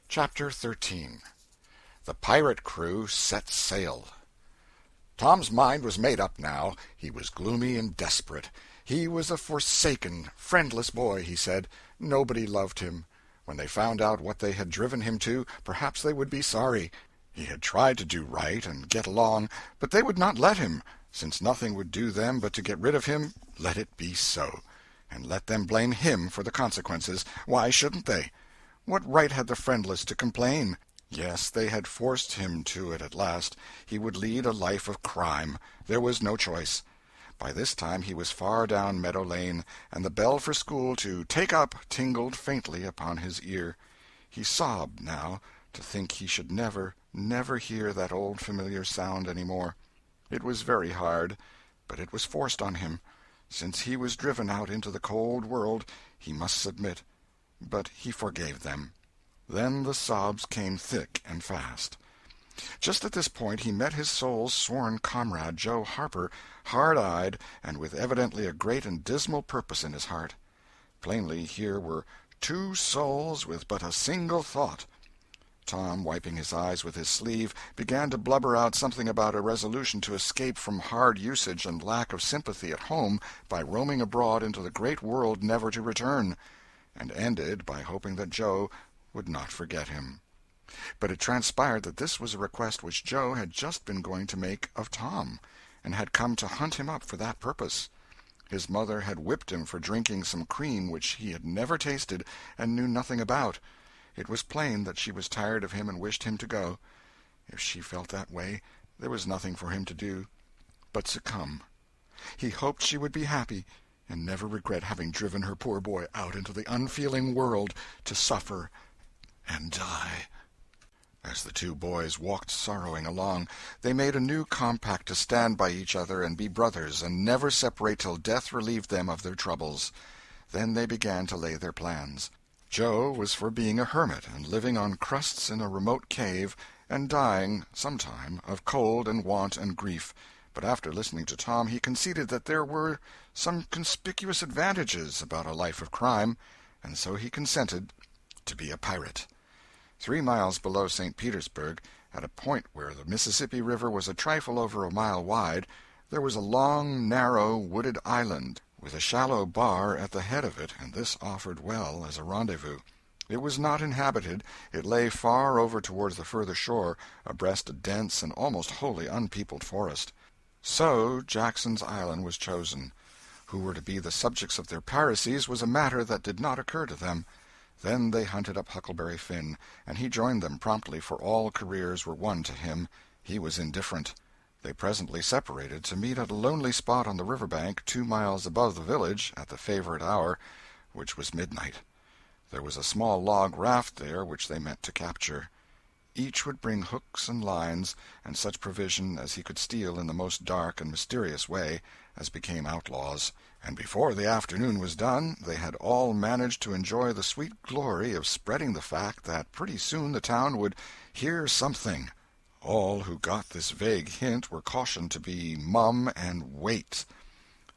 Chapter 13. The Pirate Crew Set Sail. Tom's mind was made up now. He was gloomy and desperate. He was a forsaken, friendless boy, he said. Nobody loved him. When they found out what they had driven him to, perhaps they would be sorry. He had tried to do right and get along, but they would not let him. Since nothing would do them but to get rid of him, let it be so. And let them blame him for the consequences. Why shouldn't they? What right had the friendless to complain? Yes, they had forced him to it at last. He would lead a life of crime. There was no choice. By this time he was far down Meadow Lane, and the bell for school to "take up" tingled faintly upon his ear. He sobbed, now, to think he should never, never hear that old familiar sound any more. It was very hard, but it was forced on him. Since he was driven out into the cold world, he must submit. But he forgave them. Then the sobs came thick and fast. Just at this point he met his soul's sworn comrade, Joe Harper, hard-eyed, and with evidently a great and dismal purpose in his heart. Plainly here were two souls with but a single thought. Tom, wiping his eyes with his sleeve, began to blubber out something about a resolution to escape from hard usage and lack of sympathy at home by roaming abroad into the great world never to return, and ended by hoping that Joe would not forget him. But it transpired that this was a request which Joe had just been going to make of Tom, and had come to hunt him up for that purpose. His mother had whipped him for drinking some cream which he had never tasted and knew nothing about. It was plain that she was tired of him and wished him to go. If she felt that way, there was nothing for him to do but succumb. He hoped she would be happy, and never regret having driven her poor boy out into the unfeeling world to suffer and die. As the two boys walked sorrowing along, they made a new compact to stand by each other and be brothers, and never separate till death relieved them of their troubles. Then they began to lay their plans. Joe was for being a hermit, and living on crusts in a remote cave, and dying, sometime, of cold and want and grief. But after listening to Tom, he conceded that there were some conspicuous advantages about a life of crime, and so he consented to be a pirate. 3 miles below St. Petersburg, at a point where the Mississippi River was a trifle over a mile wide, there was a long, narrow, wooded island, with a shallow bar at the head of it, and this offered well as a rendezvous. It was not inhabited. It lay far over towards the further shore, abreast a dense and almost wholly unpeopled forest. So Jackson's Island was chosen. Who were to be the subjects of their piracies was a matter that did not occur to them. Then they hunted up Huckleberry Finn, and he joined them promptly, for all careers were one to him. He was indifferent. They presently separated to meet at a lonely spot on the river bank 2 miles above the village at the favorite hour, which was midnight. There was a small log raft there which they meant to capture. Each would bring hooks and lines, and such provision as he could steal in the most dark and mysterious way, as became outlaws, and before the afternoon was done they had all managed to enjoy the sweet glory of spreading the fact that pretty soon the town would hear something. All who got this vague hint were cautioned to be mum and wait.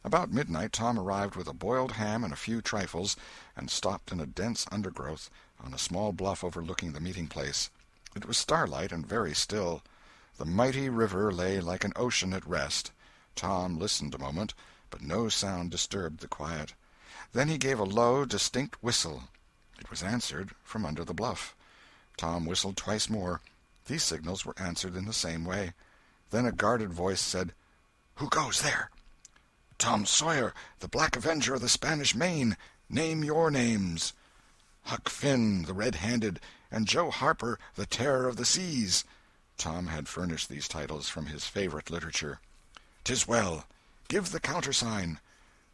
About midnight Tom arrived with a boiled ham and a few trifles, and stopped in a dense undergrowth on a small bluff overlooking the meeting-place. It was starlight and very still. The mighty river lay like an ocean at rest. Tom listened a moment, but no sound disturbed the quiet. Then he gave a low, distinct whistle. It was answered from under the bluff. Tom whistled twice more. These signals were answered in the same way. Then a guarded voice said, "Who goes there?" "Tom Sawyer, the Black Avenger of the Spanish Main. Name your names." "Huck Finn, the Red-Handed, and Joe Harper, the Terror of the Seas." Tom had furnished these titles from his favorite literature. "'Tis well. Give the countersign."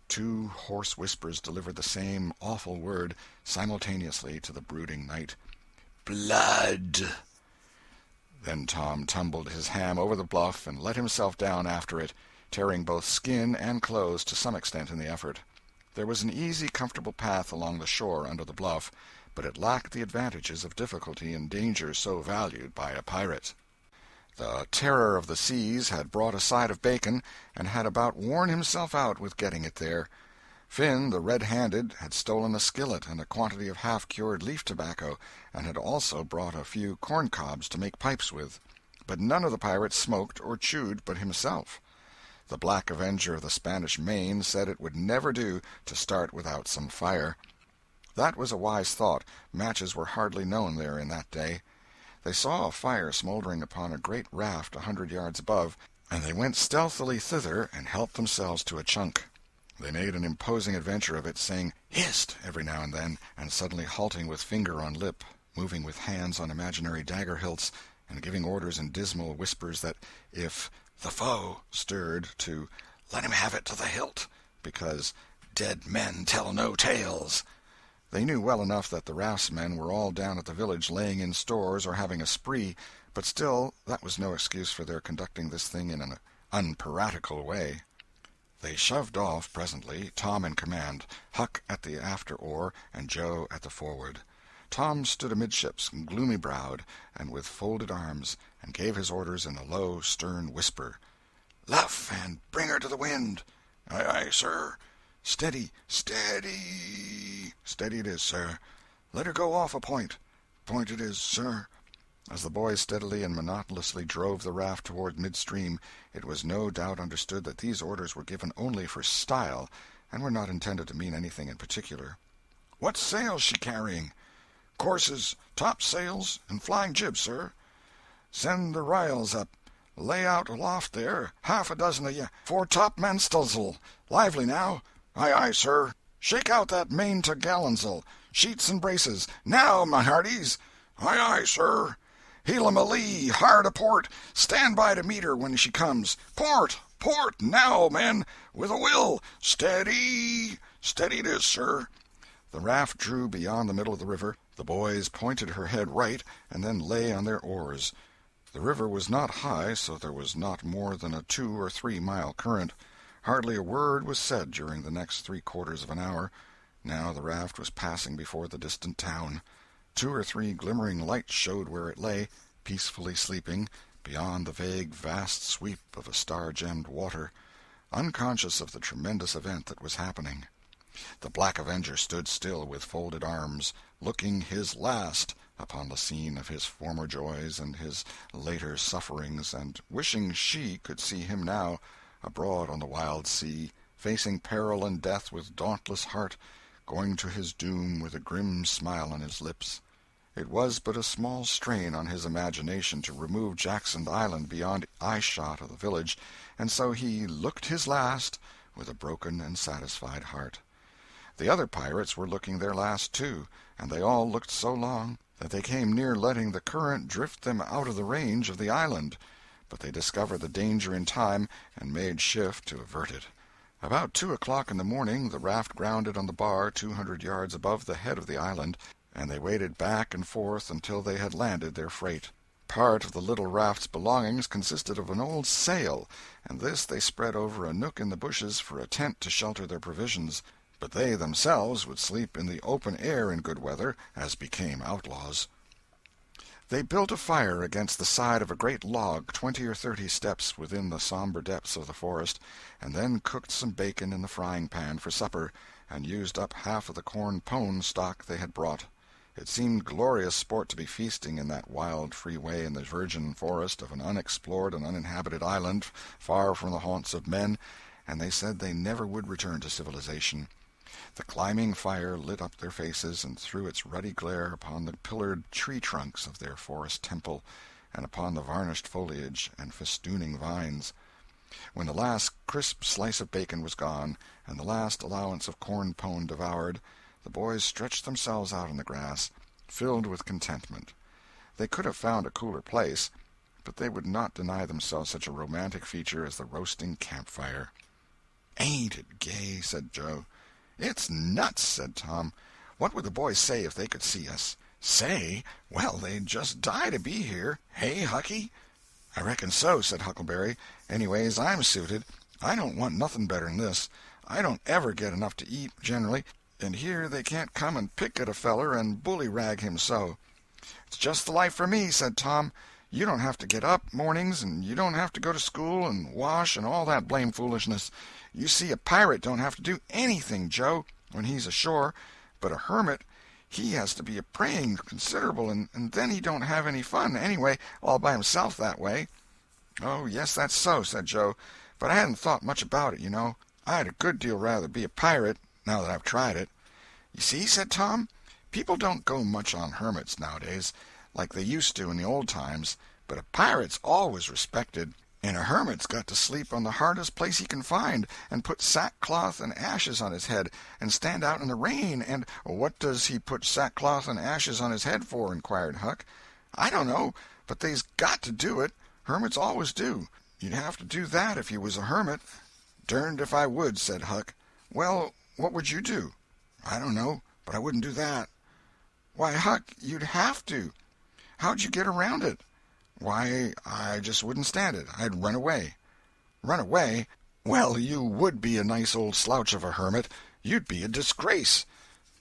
2 hoarse whispers delivered the same awful word simultaneously to the brooding night. "Blood!" Then Tom tumbled his ham over the bluff and let himself down after it, tearing both skin and clothes to some extent in the effort. There was an easy, comfortable path along the shore under the bluff, but it lacked the advantages of difficulty and danger so valued by a pirate. The Terror of the Seas had brought a side of bacon, and had about worn himself out with getting it there. Finn, the red-handed, had stolen a skillet and a quantity of half-cured leaf tobacco, and had also brought a few corn-cobs to make pipes with. But none of the pirates smoked or chewed but himself. The Black Avenger of the Spanish Main said it would never do to start without some fire. That was a wise thought. Matches were hardly known there in that day. They saw a fire smoldering upon a great raft 100 yards above, and they went stealthily thither and helped themselves to a chunk. They made an imposing adventure of it, saying "Hist!" every now and then, and suddenly halting with finger on lip, moving with hands on imaginary dagger hilts, and giving orders in dismal whispers that if the foe stirred, to let him have it to the hilt, because dead men tell no tales. They knew well enough that the raftsmen were all down at the village laying in stores or having a spree, but still that was no excuse for their conducting this thing in an unpiratical way. They shoved off presently, Tom in command, Huck at the after oar, and Joe at the forward. Tom stood amidships, gloomy-browed, and with folded arms, and gave his orders in a low, stern whisper. "Luff, and bring her to the wind." "Aye, aye, sir." "Steady, steady." "Steady it is, sir." "Let her go off a point." "Point it is, sir." As the boys steadily and monotonously drove the raft toward midstream, it was no doubt understood that these orders were given only for style, and were not intended to mean anything in particular. "What sail's she carrying?" "Courses, topsails, and flying jib, sir." "Send the r'yals up. Lay out aloft there, half a dozen of ye, fore-topmansts'l. Lively now." "Aye, aye, sir." "Shake out that main t'gallantsail. Sheets and braces. Now, my hearties." "Aye, aye, sir." "Heel 'em a lee, hard a port. Stand by to meet her when she comes. Port, port, now, men, with a will. Steady." "Steady it is, sir." The raft drew beyond the middle of the river. The boys pointed her head right, and then lay on their oars. The river was not high, so there was not more than a 2 or 3 mile current. Hardly a word was said during the next 3/4 of an hour. Now the raft was passing before the distant town. 2 or 3 glimmering lights showed where it lay, peacefully sleeping, beyond the vague vast sweep of a star-gemmed water, unconscious of the tremendous event that was happening. The Black Avenger stood still with folded arms, looking his last upon the scene of his former joys and his later sufferings, and wishing she could see him now, abroad on the wild sea, facing peril and death with dauntless heart, going to his doom with a grim smile on his lips. It was but a small strain on his imagination to remove Jackson Island beyond eye-shot of the village, and so he "looked his last" with a broken and satisfied heart. The other pirates were looking their last, too, and they all looked so long that they came near letting the current drift them out of the range of the island, but they discovered the danger in time and made shift to avert it. About 2 o'clock in the morning the raft grounded on the bar 200 yards above the head of the island, and they waded back and forth until they had landed their freight. Part of the little raft's belongings consisted of an old sail, and this they spread over a nook in the bushes for a tent to shelter their provisions, but they themselves would sleep in the open air in good weather, as became outlaws. They built a fire against the side of a great log 20 or 30 steps within the somber depths of the forest, and then cooked some bacon in the frying-pan for supper, and used up half of the corn-pone stock they had brought. It seemed glorious sport to be feasting in that wild free way in the virgin forest of an unexplored and uninhabited island, far from the haunts of men, and they said they never would return to civilization. The climbing fire lit up their faces and threw its ruddy glare upon the pillared tree-trunks of their forest temple, and upon the varnished foliage and festooning vines. When the last crisp slice of bacon was gone, and the last allowance of corn-pone devoured, the boys stretched themselves out on the grass, filled with contentment. They could have found a cooler place, but they would not deny themselves such a romantic feature as the roasting campfire. "Ain't it gay?" said Joe. "It's nuts," said Tom. "What would the boys say if they could see us?" "Say? Well, they'd just die to be here. Hey, Hucky?" "I reckon so," said Huckleberry. "Anyways, I'm suited. I don't want nothing better'n this. I don't ever get enough to eat, generally, and here they can't come and pick at a feller and bully-rag him so." "It's just the life for me," said Tom. You don't have to get up mornings, and you don't have to go to school and wash and all that blame foolishness. You see, a pirate don't have to do anything, Joe, when he's ashore, but a hermit, he has to be a-praying considerable, and then he don't have any fun, anyway, all by himself that way." "Oh, yes, that's so," said Joe, "but I hadn't thought much about it, you know. I'd a good deal rather be a pirate, now that I've tried it." "You see," said Tom, "people don't go much on hermits nowadays, like they used to in the old times, but a pirate's always respected, and a hermit's got to sleep on the hardest place he can find, and put sackcloth and ashes on his head, and stand out in the rain, and—" "What does he put sackcloth and ashes on his head for?" inquired Huck. "I don't know, but they's got to do it. Hermits always do. You'd have to do that if you was a hermit." "Derned if I would," said Huck. "Well, what would you do?" "I don't know, but I wouldn't do that." "Why, Huck, you'd have to. How'd you get around it?" "Why, I just wouldn't stand it. I'd run away." "Run away? Well, you would be a nice old slouch of a hermit. You'd be a disgrace."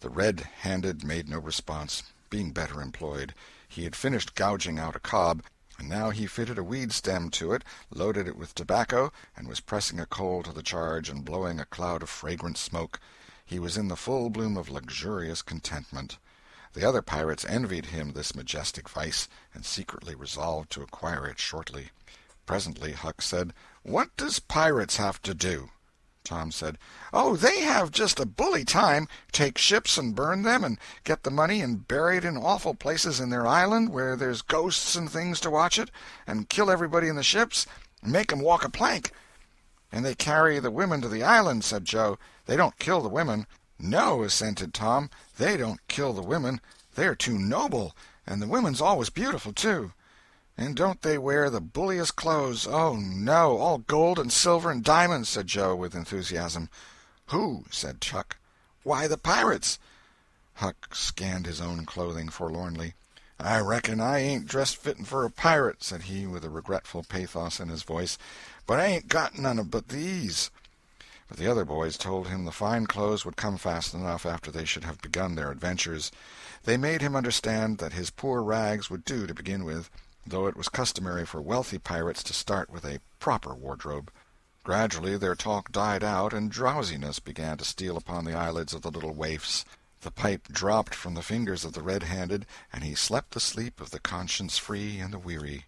The red-handed made no response, being better employed. He had finished gouging out a cob, and now he fitted a weed stem to it, loaded it with tobacco, and was pressing a coal to the charge and blowing a cloud of fragrant smoke. He was in the full bloom of luxurious contentment. The other pirates envied him this majestic vice, and secretly resolved to acquire it shortly. Presently Huck said, "What does pirates have to do?" Tom said, "Oh, they have just a bully time. Take ships and burn them, and get the money and bury it in awful places in their island where there's ghosts and things to watch it, and kill everybody in the ships, and make 'em walk a plank." "And they carry the women to the island," said Joe. "They don't kill the women." "No," assented Tom, "they don't kill the women. They're too noble, and the women's always beautiful, too." "And don't they wear the bulliest clothes? Oh, no, all gold and silver and diamonds," said Joe, with enthusiasm. "Who?" said Huck. "Why, the pirates." Huck scanned his own clothing forlornly. "I reckon I ain't dressed fitting for a pirate," said he, with a regretful pathos in his voice, "but I ain't got none but these." But the other boys told him the fine clothes would come fast enough after they should have begun their adventures. They made him understand that his poor rags would do to begin with, though it was customary for wealthy pirates to start with a proper wardrobe. Gradually their talk died out, and drowsiness began to steal upon the eyelids of the little waifs. The pipe dropped from the fingers of the red-handed, and he slept the sleep of the conscience-free and the weary.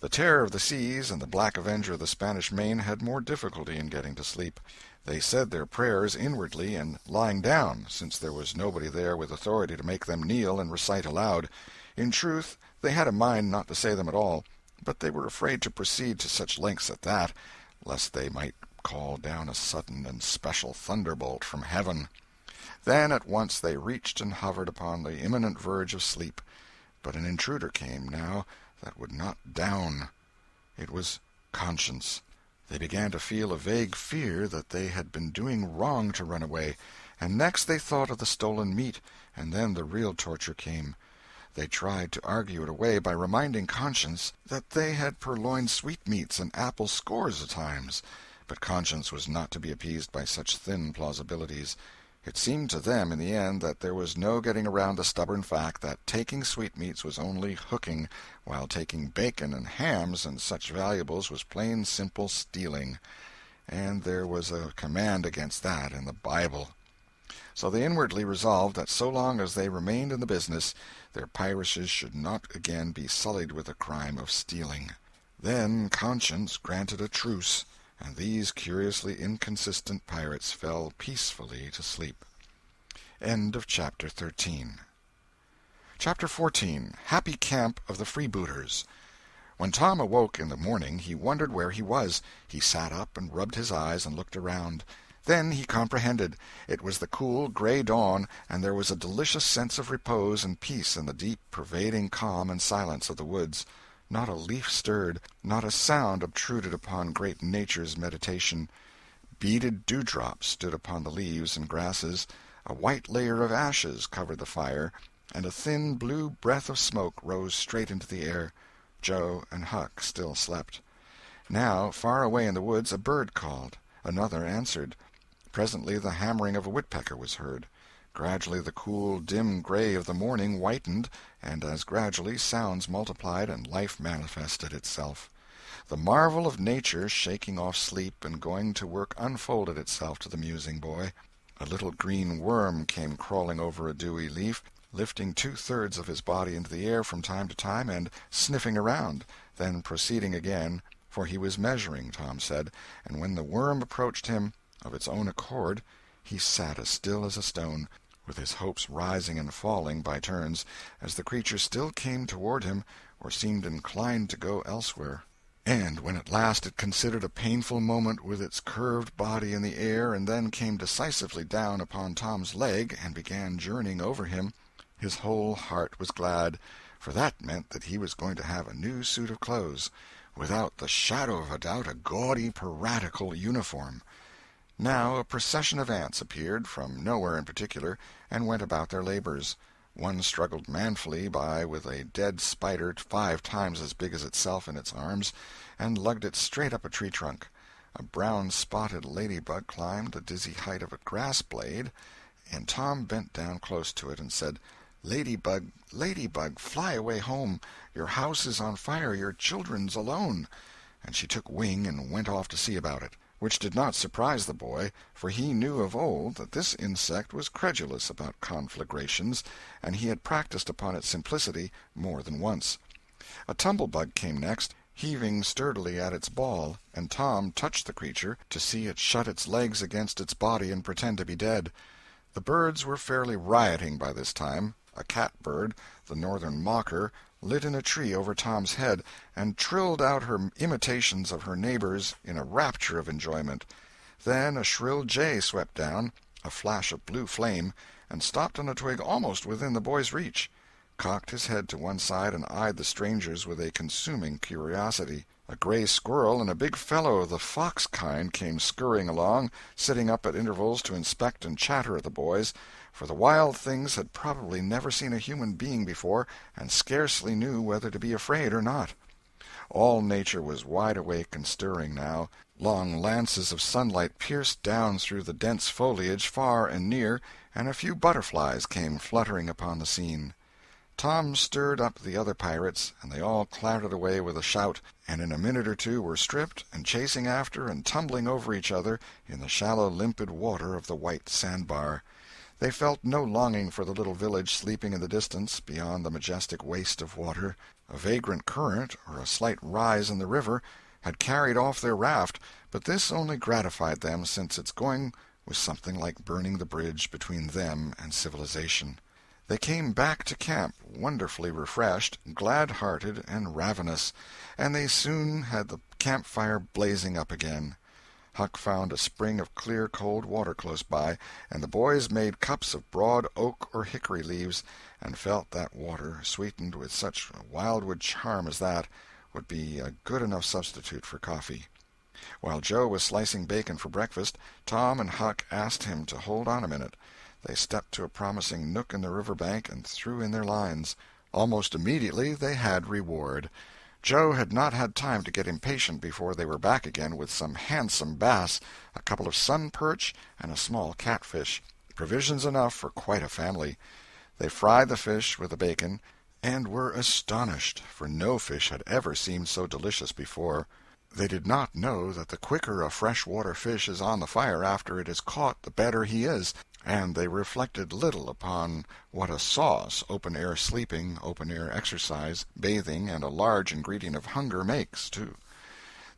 The Terror of the Seas and the Black Avenger of the Spanish Main had more difficulty in getting to sleep. They said their prayers inwardly and lying down, since there was nobody there with authority to make them kneel and recite aloud. In truth, they had a mind not to say them at all, but they were afraid to proceed to such lengths at that, lest they might call down a sudden and special thunderbolt from heaven. Then at once they reached and hovered upon the imminent verge of sleep. But an intruder came, now, that would not down. It was conscience. They began to feel a vague fear that they had been doing wrong to run away, and next they thought of the stolen meat, and then the real torture came. They tried to argue it away by reminding conscience that they had purloined sweetmeats and apples scores of times, but conscience was not to be appeased by such thin plausibilities. It seemed to them in the end that there was no getting around the stubborn fact that taking sweetmeats was only hooking, while taking bacon and hams and such valuables was plain simple stealing, and there was a command against that in the Bible. So they inwardly resolved that so long as they remained in the business, their piracies should not again be sullied with the crime of stealing. Then conscience granted a truce, and these curiously inconsistent pirates fell peacefully to sleep. End of Chapter 13. Chapter 14. Happy Camp of the Freebooters. When Tom awoke in the morning, he wondered where he was. He sat up and rubbed his eyes and looked around. Then he comprehended. It was the cool, gray dawn, and there was a delicious sense of repose and peace in the deep, pervading calm and silence of the woods. Not a leaf stirred, not a sound obtruded upon great Nature's meditation. Beaded dewdrops stood upon the leaves and grasses, a white layer of ashes covered the fire, and a thin blue breath of smoke rose straight into the air. Joe and Huck still slept. Now, far away in the woods, a bird called. Another answered. Presently the hammering of a woodpecker was heard. Gradually the cool, dim gray of the morning whitened, and as gradually sounds multiplied and life manifested itself. The marvel of nature shaking off sleep and going to work unfolded itself to the musing boy. A little green worm came crawling over a dewy leaf, lifting two-thirds of his body into the air from time to time and sniffing around, then proceeding again, for he was measuring, Tom said, and when the worm approached him of its own accord, he sat as still as a stone, with his hopes rising and falling by turns, as the creature still came toward him or seemed inclined to go elsewhere. And when at last it considered a painful moment with its curved body in the air and then came decisively down upon Tom's leg and began journeying over him, his whole heart was glad, for that meant that he was going to have a new suit of clothes, without the shadow of a doubt a gaudy piratical uniform. Now a procession of ants appeared, from nowhere in particular, and went about their labors. One struggled manfully by with a dead spider 5 times as big as itself in its arms, and lugged it straight up a tree trunk. A brown-spotted ladybug climbed the dizzy height of a grass-blade, and Tom bent down close to it and said, "Ladybug, ladybug, fly away home. Your house is on fire, your children's alone." And she took wing and went off to see about it, which did not surprise the boy, for he knew of old that this insect was credulous about conflagrations, and he had practised upon its simplicity more than once. A tumblebug came next, heaving sturdily at its ball, and Tom touched the creature to see it shut its legs against its body and pretend to be dead. The birds were fairly rioting by this time. A catbird, the northern mocker, lit in a tree over Tom's head, and trilled out her imitations of her neighbors in a rapture of enjoyment. Then a shrill jay swept down, a flash of blue flame, and stopped on a twig almost within the boy's reach, cocked his head to one side, and eyed the strangers with a consuming curiosity. A gray squirrel and a big fellow of the fox kind came scurrying along, sitting up at intervals to inspect and chatter at the boys, for the wild things had probably never seen a human being before, and scarcely knew whether to be afraid or not. All nature was wide awake and stirring now. Long lances of sunlight pierced down through the dense foliage far and near, and a few butterflies came fluttering upon the scene. Tom stirred up the other pirates, and they all clattered away with a shout, and in a minute or two were stripped and chasing after and tumbling over each other in the shallow limpid water of the white sandbar. They felt no longing for the little village sleeping in the distance beyond the majestic waste of water. A vagrant current, or a slight rise in the river, had carried off their raft, but this only gratified them, since its going was something like burning the bridge between them and civilization. They came back to camp wonderfully refreshed, glad-hearted, and ravenous, and they soon had the campfire blazing up again. Huck found a spring of clear cold water close by, and the boys made cups of broad oak or hickory leaves, and felt that water, sweetened with such wildwood charm as that, would be a good enough substitute for coffee. While Joe was slicing bacon for breakfast, Tom and Huck asked him to hold on a minute. They stepped to a promising nook in the river bank and threw in their lines. Almost immediately they had reward. Joe had not had time to get impatient before they were back again with some handsome bass, a couple of sun perch, and a small catfish, provisions enough for quite a family. They fried the fish with the bacon, and were astonished, for no fish had ever seemed so delicious before. They did not know that the quicker a fresh-water fish is on the fire after it is caught, the better he is, and they reflected little upon what a sauce open-air sleeping, open-air exercise, bathing, and a large ingredient of hunger makes, too.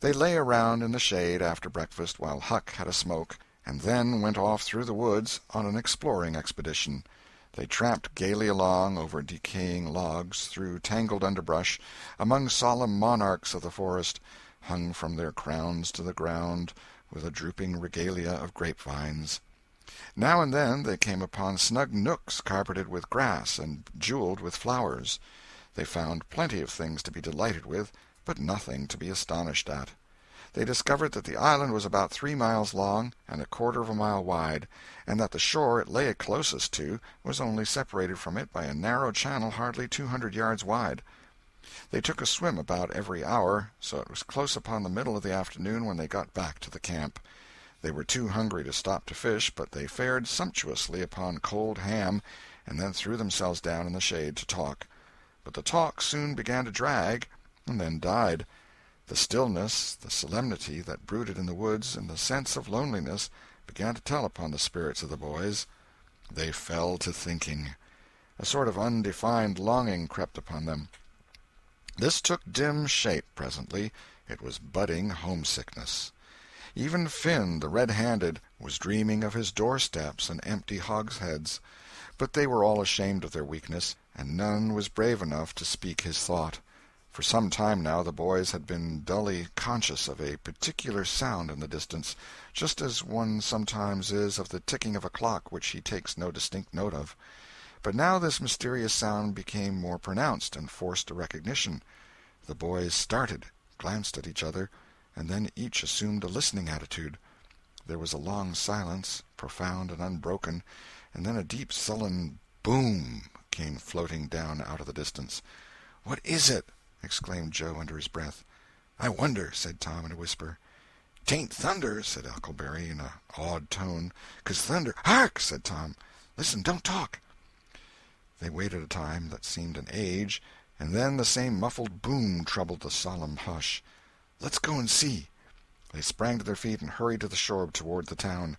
They lay around in the shade after breakfast while Huck had a smoke, and then went off through the woods on an exploring expedition. They tramped gaily along over decaying logs, through tangled underbrush, among solemn monarchs of the forest, hung from their crowns to the ground with a drooping regalia of grapevines. Now and then they came upon snug nooks carpeted with grass and jeweled with flowers. They found plenty of things to be delighted with, but nothing to be astonished at. They discovered that the island was about 3 miles long and a quarter of a mile wide, and that the shore it lay closest to was only separated from it by a narrow channel hardly 200 yards wide. They took a swim about every hour, so it was close upon the middle of the afternoon when they got back to the camp. They were too hungry to stop to fish, but they fared sumptuously upon cold ham, and then threw themselves down in the shade to talk. But the talk soon began to drag, and then died. The stillness, the solemnity that brooded in the woods, and the sense of loneliness began to tell upon the spirits of the boys. They fell to thinking. A sort of undefined longing crept upon them. This took dim shape presently. It was budding homesickness. Even Finn, the red-handed, was dreaming of his doorsteps and empty hogsheads. But they were all ashamed of their weakness, and none was brave enough to speak his thought. For some time now the boys had been dully conscious of a particular sound in the distance, just as one sometimes is of the ticking of a clock which he takes no distinct note of. But now this mysterious sound became more pronounced and forced a recognition. The boys started, glanced at each other, and then each assumed a listening attitude. There was a long silence, profound and unbroken, and then a deep sullen boom came floating down out of the distance. "What is it?" exclaimed Joe under his breath. "I wonder," said Tom in a whisper. "'Tain't thunder," said Huckleberry in an awed tone. "'Cause thunder—" "Hark!" said Tom. "Listen, don't talk." They waited a time that seemed an age, and then the same muffled boom troubled the solemn hush. "Let's go and see." They sprang to their feet and hurried to the shore toward the town.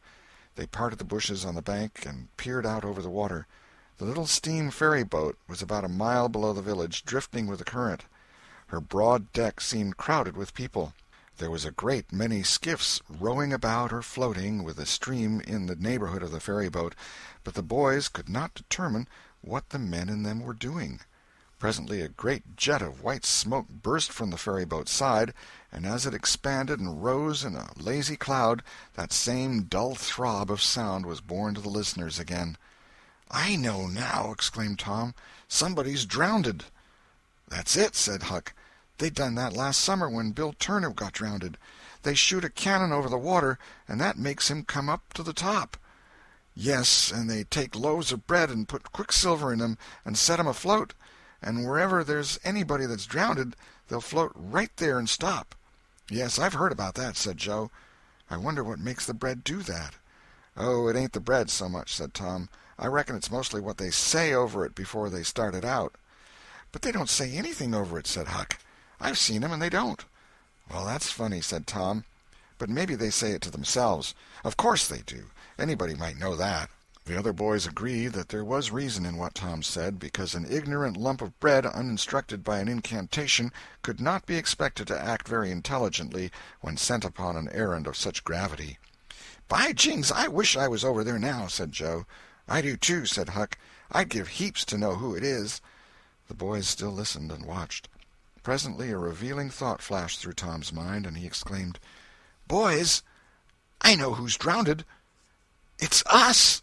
They parted the bushes on the bank and peered out over the water. The little steam ferry-boat was about a mile below the village, drifting with the current. Her broad deck seemed crowded with people. There was a great many skiffs rowing about or floating with the stream in the neighborhood of the ferry-boat, but the boys could not determine what the men in them were doing. Presently a great jet of white smoke burst from the ferry-boat's side, and as it expanded and rose in a lazy cloud, that same dull throb of sound was borne to the listeners again. "I know now!" exclaimed Tom. "Somebody's drownded." "That's it," said Huck. "They done that last summer when Bill Turner got drownded. They shoot a cannon over the water, and that makes him come up to the top." "Yes, and they take loaves of bread and put quicksilver in them and set 'em afloat, and wherever there's anybody that's drownded, they'll float right there and stop." "Yes, I've heard about that," said Joe. "I wonder what makes the bread do that." "Oh, it ain't the bread so much," said Tom. "I reckon it's mostly what they say over it before they start it out." "But they don't say anything over it," said Huck. "I've seen 'em, and they don't." "Well, that's funny," said Tom. "But maybe they say it to themselves. Of course they do. Anybody might know that." The other boys agreed that there was reason in what Tom said, because an ignorant lump of bread, uninstructed by an incantation, could not be expected to act very intelligently when sent upon an errand of such gravity. "By jings, I wish I was over there now," said Joe. "I do too," said Huck. "I'd give heaps to know who it is." The boys still listened and watched. Presently a revealing thought flashed through Tom's mind, and he exclaimed, "Boys, I know who's drownded. It's us!"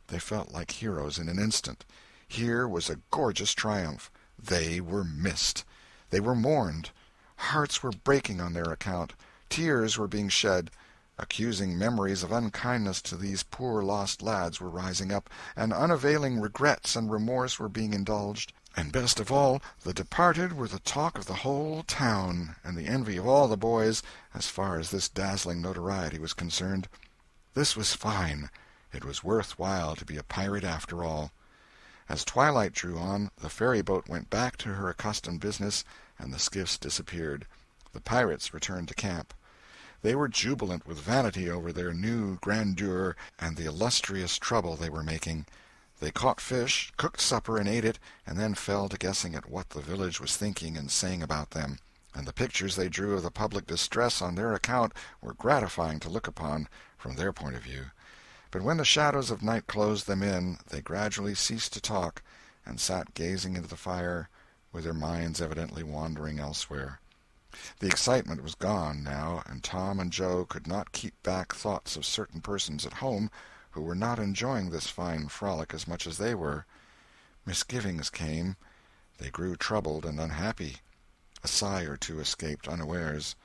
They felt like heroes in an instant. Here was a gorgeous triumph. They were missed. They were mourned. Hearts were breaking on their account. Tears were being shed. Accusing memories of unkindness to these poor lost lads were rising up, and unavailing regrets and remorse were being indulged. And best of all, the departed were the talk of the whole town, and the envy of all the boys, as far as this dazzling notoriety was concerned. This was fine. It was worth while to be a pirate after all. As twilight drew on, the ferry-boat went back to her accustomed business, and the skiffs disappeared. The pirates returned to camp. They were jubilant with vanity over their new grandeur and the illustrious trouble they were making. They caught fish, cooked supper, and ate it, and then fell to guessing at what the village was thinking and saying about them, and the pictures they drew of the public distress on their account were gratifying to look upon from their point of view. But when the shadows of night closed them in, they gradually ceased to talk, and sat gazing into the fire, with their minds evidently wandering elsewhere. The excitement was gone, now, and Tom and Joe could not keep back thoughts of certain persons at home who were not enjoying this fine frolic as much as they were. Misgivings came. They grew troubled and unhappy. A sigh or two escaped unawares.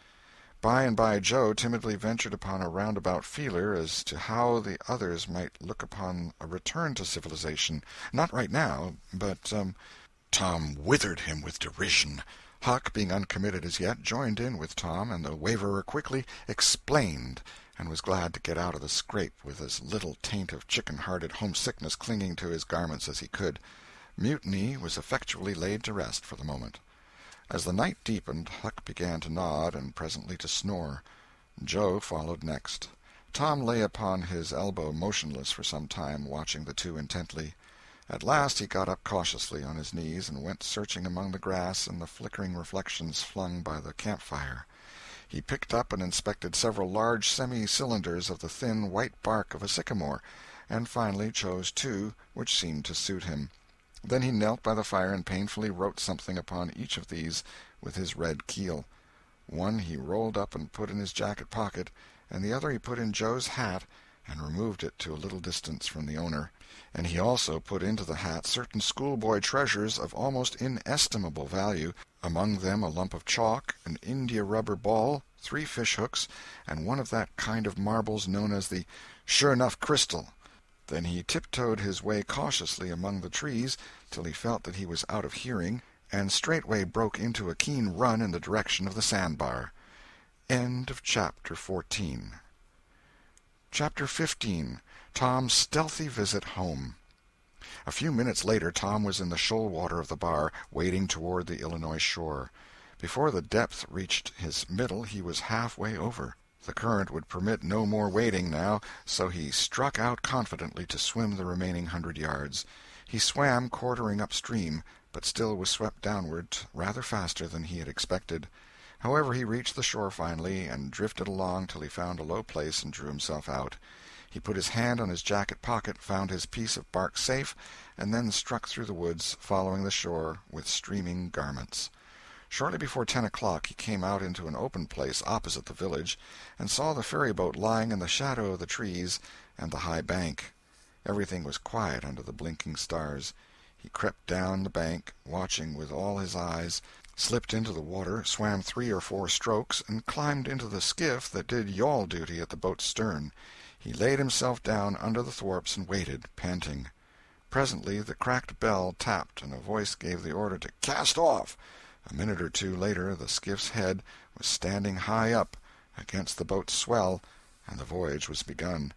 By and by Joe timidly ventured upon a roundabout feeler as to how the others might look upon a return to civilization. Not right now, but— Tom withered him with derision. Huck, being uncommitted as yet, joined in with Tom, and the waverer quickly "explained," and was glad to get out of the scrape with as little taint of chicken-hearted homesickness clinging to his garments as he could. Mutiny was effectually laid to rest for the moment. As the night deepened, Huck began to nod and presently to snore. Joe followed next. Tom lay upon his elbow motionless for some time, watching the two intently. At last he got up cautiously on his knees and went searching among the grass and the flickering reflections flung by the camp-fire. He picked up and inspected several large semi-cylinders of the thin white bark of a sycamore, and finally chose two which seemed to suit him. Then he knelt by the fire and painfully wrote something upon each of these with his red keel. One he rolled up and put in his jacket pocket, and the other he put in Joe's hat and removed it to a little distance from the owner. And he also put into the hat certain schoolboy treasures of almost inestimable value, among them a lump of chalk, an india-rubber ball, 3 fish-hooks, and one of that kind of marbles known as the sure-enough crystal. Then he tiptoed his way cautiously among the trees till he felt that he was out of hearing, and straightway broke into a keen run in the direction of the sandbar. End of Chapter 14. Chapter 15. Tom's stealthy visit home. A few minutes later Tom was in the shoal water of the bar, wading toward the Illinois shore. Before the depth reached his middle he was half-way over. The current would permit no more wading now, so he struck out confidently to swim the remaining 100 yards. He swam quartering upstream, but still was swept downward rather faster than he had expected. However, he reached the shore finally, and drifted along till he found a low place and drew himself out. He put his hand on his jacket pocket, found his piece of bark safe, and then struck through the woods, following the shore with streaming garments. Shortly before 10 o'clock he came out into an open place opposite the village, and saw the ferryboat lying in the shadow of the trees and the high bank. Everything was quiet under the blinking stars. He crept down the bank, watching with all his eyes, slipped into the water, swam 3 or 4 strokes, and climbed into the skiff that did yawl duty at the boat's stern. He laid himself down under the thwarts and waited, panting. Presently the cracked bell tapped, and a voice gave the order to cast off. A minute or two later the skiff's head was standing high up against the boat's swell, and the voyage was begun.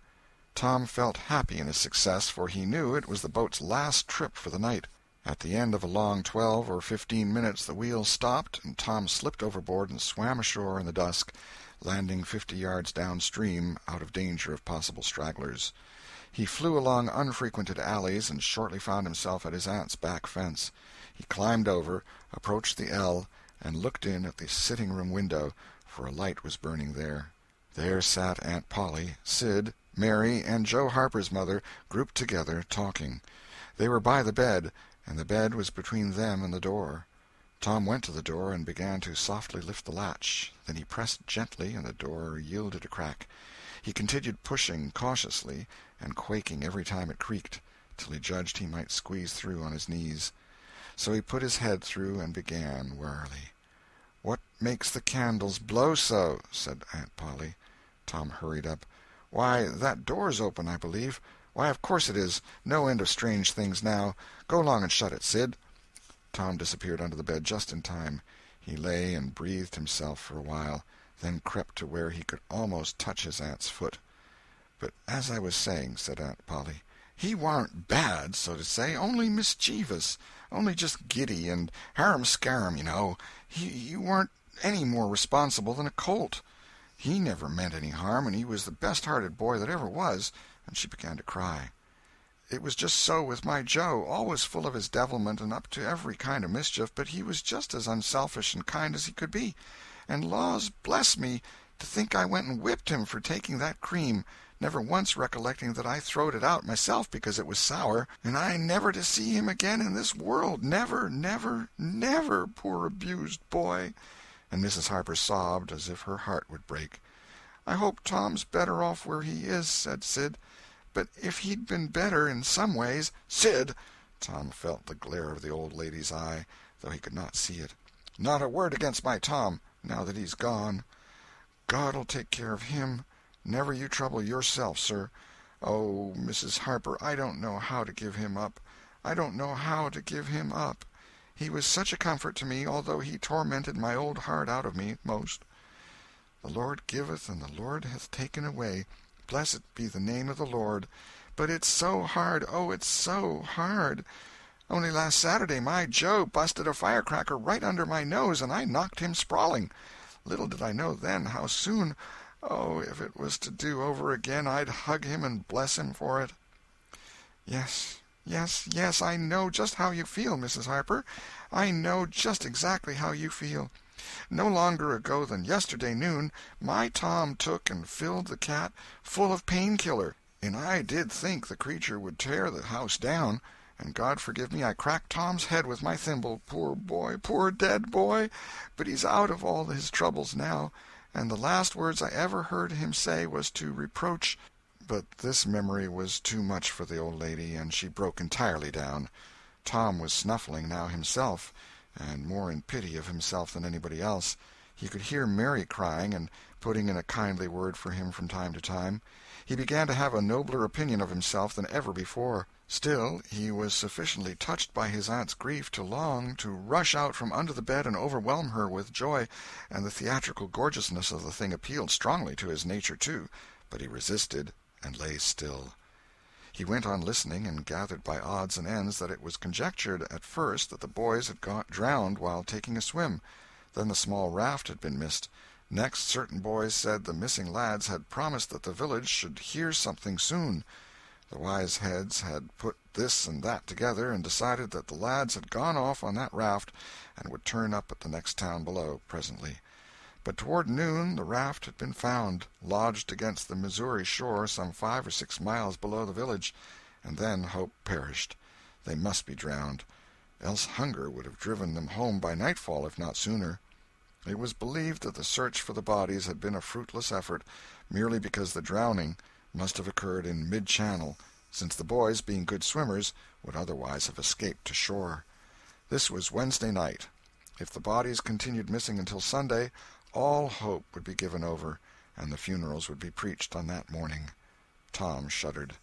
Tom felt happy in his success, for he knew it was the boat's last trip for the night. At the end of a long 12 or 15 minutes the wheel stopped, and Tom slipped overboard and swam ashore in the dusk, landing 50 yards downstream, out of danger of possible stragglers. He flew along unfrequented alleys, and shortly found himself at his aunt's back fence. He climbed over, approached the L, and looked in at the sitting-room window, for a light was burning there. There sat Aunt Polly, Sid, Mary, and Joe Harper's mother, grouped together, talking. They were by the bed, and the bed was between them and the door. Tom went to the door and began to softly lift the latch. Then he pressed gently, and the door yielded a crack. He continued pushing cautiously, and quaking every time it creaked, till he judged he might squeeze through on his knees. So he put his head through and began warily. "What makes the candles blow so?" said Aunt Polly. Tom hurried up. "Why, that door's open, I believe. Why, of course it is. No end of strange things now. Go along and shut it, Sid." Tom disappeared under the bed just in time. He lay and breathed himself for a while, then crept to where he could almost touch his aunt's foot. "But as I was saying," said Aunt Polly, "he warn't bad, so to say, only mischievous, only just giddy and harum-scarum, you know. He warn't any more responsible than a colt. He never meant any harm, and he was the best-hearted boy that ever was," and she began to cry. "It was just so with my Joe, always full of his devilment and up to every kind of mischief, but he was just as unselfish and kind as he could be. And laws bless me, to think I went and whipped him for taking that cream, never once recollecting that I throwed it out myself because it was sour, and I never to see him again in this world, never, never, never, poor abused boy." And Mrs. Harper sobbed as if her heart would break. "I hope Tom's better off where he is," said Sid. "But if he'd been better in some ways—" "Sid!" Tom felt the glare of the old lady's eye, though he could not see it. "Not a word against my Tom, now that he's gone. God'll take care of him. Never you trouble yourself, sir. Oh, Mrs. Harper, I don't know how to give him up. I don't know how to give him up. He was such a comfort to me, although he tormented my old heart out of me most. The Lord giveth, and the Lord hath taken away. Blessed be the name of the Lord. But it's so hard, oh, it's so hard. Only last Saturday my Joe busted a firecracker right under my nose, and I knocked him sprawling. Little did I know then how soon. Oh, if it was to do over again, I'd hug him and bless him for it. Yes, yes, yes, I know just how you feel, Mrs. Harper. I know just exactly how you feel. No longer ago than yesterday noon, my Tom took and filled the cat full of pain-killer, and I did think the creature would tear the house down, and God forgive me, I cracked Tom's head with my thimble, poor boy, poor dead boy, but he's out of all his troubles now, and the last words I ever heard him say was to reproach. But this memory was too much for the old lady, and she broke entirely down. Tom was snuffling now himself, and more in pity of himself than anybody else. He could hear Mary crying and putting in a kindly word for him from time to time. He began to have a nobler opinion of himself than ever before. Still, he was sufficiently touched by his aunt's grief to long to rush out from under the bed and overwhelm her with joy, and the theatrical gorgeousness of the thing appealed strongly to his nature, too, but he resisted and lay still. He went on listening, and gathered by odds and ends that it was conjectured at first that the boys had got drowned while taking a swim. Then the small raft had been missed. Next, certain boys said the missing lads had promised that the village should hear something soon. The wise heads had put this and that together, and decided that the lads had gone off on that raft and would turn up at the next town below presently. But toward noon the raft had been found, lodged against the Missouri shore some 5 or 6 miles below the village, and then hope perished. They must be drowned, else hunger would have driven them home by nightfall, if not sooner. It was believed that the search for the bodies had been a fruitless effort, merely because the drowning must have occurred in mid-channel, since the boys, being good swimmers, would otherwise have escaped to shore. This was Wednesday night. If the bodies continued missing until Sunday, all hope would be given over, and the funerals would be preached on that morning. Tom shuddered.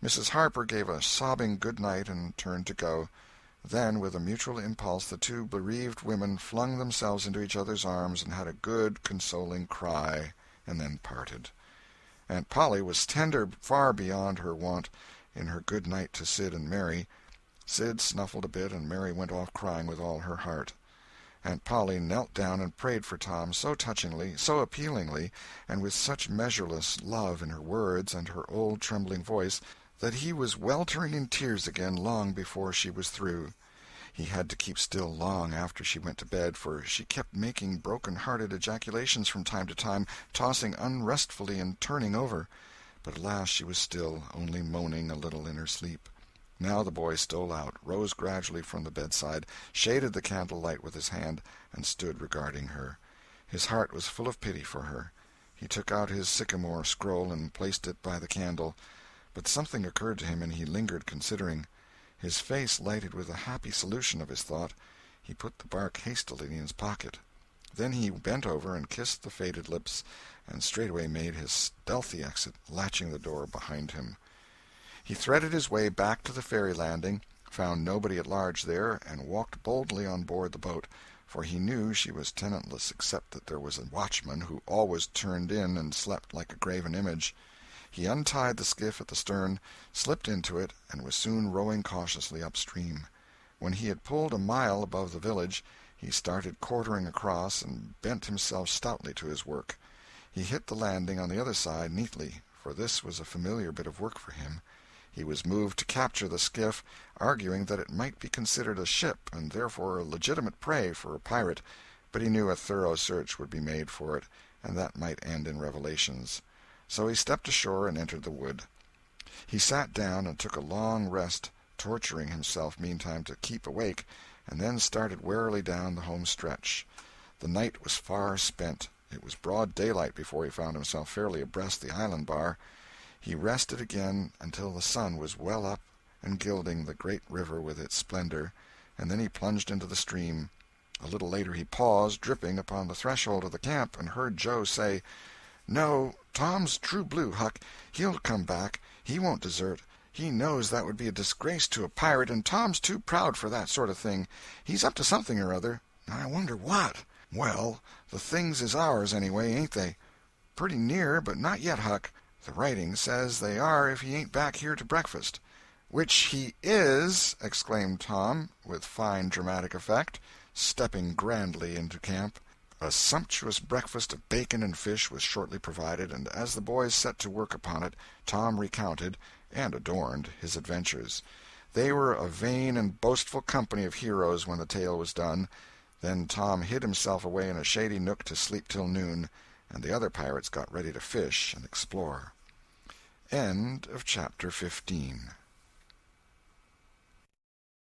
Mrs. Harper gave a sobbing good night and turned to go. Then, with a mutual impulse, the two bereaved women flung themselves into each other's arms and had a good, consoling cry, and then parted. Aunt Polly was tender far beyond her wont in her good night to Sid and Mary. Sid snuffled a bit, and Mary went off crying with all her heart. Aunt Polly knelt down and prayed for Tom so touchingly, so appealingly, and with such measureless love in her words and her old trembling voice, that he was weltering in tears again long before she was through. He had to keep still long after she went to bed, for she kept making broken-hearted ejaculations from time to time, tossing unrestfully and turning over. But at last she was still, only moaning a little in her sleep. Now the boy stole out, rose gradually from the bedside, shaded the candle-light with his hand, and stood regarding her. His heart was full of pity for her. He took out his sycamore scroll and placed it by the candle, but something occurred to him, and he lingered considering. His face lighted with a happy solution of his thought. He put the bark hastily in his pocket. Then he bent over and kissed the faded lips, and straightway made his stealthy exit, latching the door behind him. He threaded his way back to the ferry landing, found nobody at large there, and walked boldly on board the boat, for he knew she was tenantless except that there was a watchman who always turned in and slept like a graven image. He untied the skiff at the stern, slipped into it, and was soon rowing cautiously upstream. When he had pulled a mile above the village, he started quartering across and bent himself stoutly to his work. He hit the landing on the other side neatly, for this was a familiar bit of work for him. He was moved to capture the skiff, arguing that it might be considered a ship and therefore a legitimate prey for a pirate, but he knew a thorough search would be made for it, and that might end in revelations. So he stepped ashore and entered the wood. He sat down and took a long rest, torturing himself meantime to keep awake, and then started warily down the home stretch. The night was far spent. It was broad daylight before he found himself fairly abreast the island bar. He rested again until the sun was well up and gilding the great river with its splendor, and then he plunged into the stream. A little later he paused, dripping, upon the threshold of the camp, and heard Joe say, "No, Tom's true blue, Huck. He'll come back. He won't desert. He knows that would be a disgrace to a pirate, and Tom's too proud for that sort of thing. He's up to something or other. I wonder what. Well, the things is ours, anyway, ain't they?" "Pretty near, but not yet, Huck. The writing says they are if he ain't back here to breakfast." "Which he is!" exclaimed Tom, with fine dramatic effect, stepping grandly into camp. A sumptuous breakfast of bacon and fish was shortly provided, and as the boys set to work upon it, Tom recounted, and adorned, his adventures. They were a vain and boastful company of heroes when the tale was done. Then Tom hid himself away in a shady nook to sleep till noon, and the other pirates got ready to fish and explore. End of chapter 15.